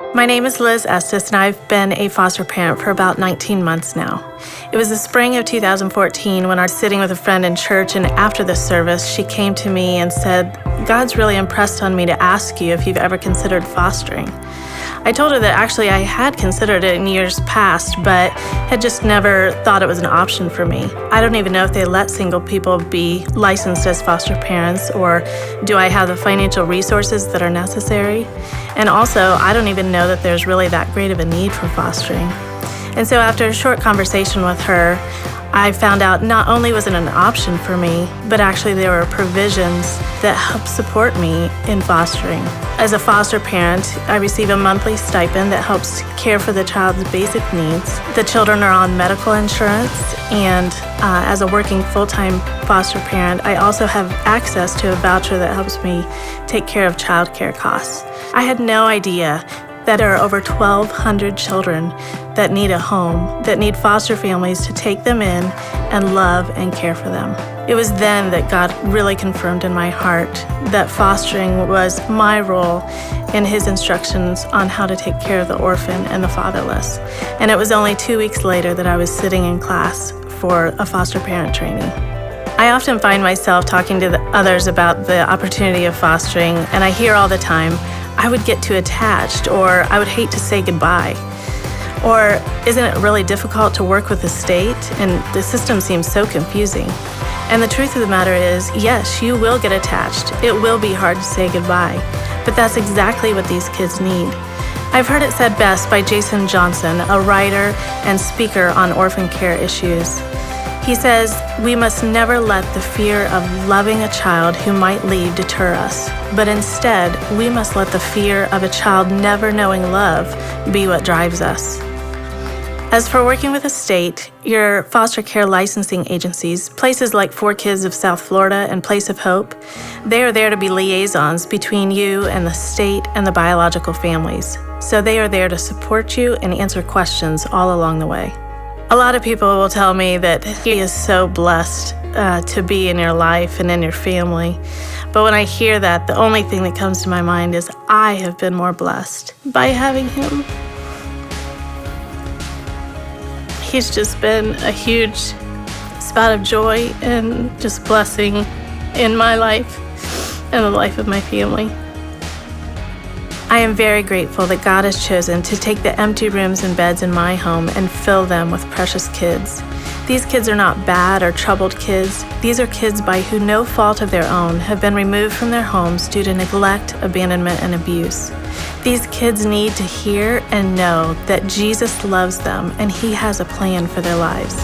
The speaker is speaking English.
My name is Liz Estes, and I've been a foster parent for about 19 months now. It was the spring of 2014 when I was sitting with a friend in church, and after the service, she came to me and said, "God's really impressed on me to ask you if you've ever considered fostering." I told her that actually I had considered it in years past, but had just never thought it was an option for me. I don't even know if they let single people be licensed as foster parents, or do I have the financial resources that are necessary? And also, I don't even know that there's really that great of a need for fostering. And so after a short conversation with her, I found out not only was it an option for me, but actually there were provisions that help support me in fostering. As a foster parent, I receive a monthly stipend that helps care for the child's basic needs. The children are on medical insurance, and as a working full-time foster parent, I also have access to a voucher that helps me take care of childcare costs. I had no idea that there are over 1,200 children that need a home, that need foster families to take them in and love and care for them. It was then that God really confirmed in my heart that fostering was my role in His instructions on how to take care of the orphan and the fatherless. And it was only 2 weeks later that I was sitting in class for a foster parent training. I often find myself talking to others about the opportunity of fostering, and I hear all the time, "I would get too attached," or "I would hate to say goodbye," or "Isn't it really difficult to work with the state? And the system seems so confusing." And the truth of the matter is, yes, you will get attached. It will be hard to say goodbye, but that's exactly what these kids need. I've heard it said best by Jason Johnson, a writer and speaker on orphan care issues. He says, "We must never let the fear of loving a child who might leave deter us, but instead, we must let the fear of a child never knowing love be what drives us." As for working with the state, your foster care licensing agencies, places like 4Kids of South Florida and Place of Hope, they are there to be liaisons between you and the state and the biological families. So they are there to support you and answer questions all along the way. A lot of people will tell me that He is so blessed to be in your life and in your family. But when I hear that, the only thing that comes to my mind is I have been more blessed by having Him. He's just been a huge spout of joy and just blessing in my life and the life of my family. I am very grateful that God has chosen to take the empty rooms and beds in my home and fill them with precious kids. These kids are not bad or troubled kids. These are kids by who no fault of their own have been removed from their homes due to neglect, abandonment, and abuse. These kids need to hear and know that Jesus loves them and He has a plan for their lives.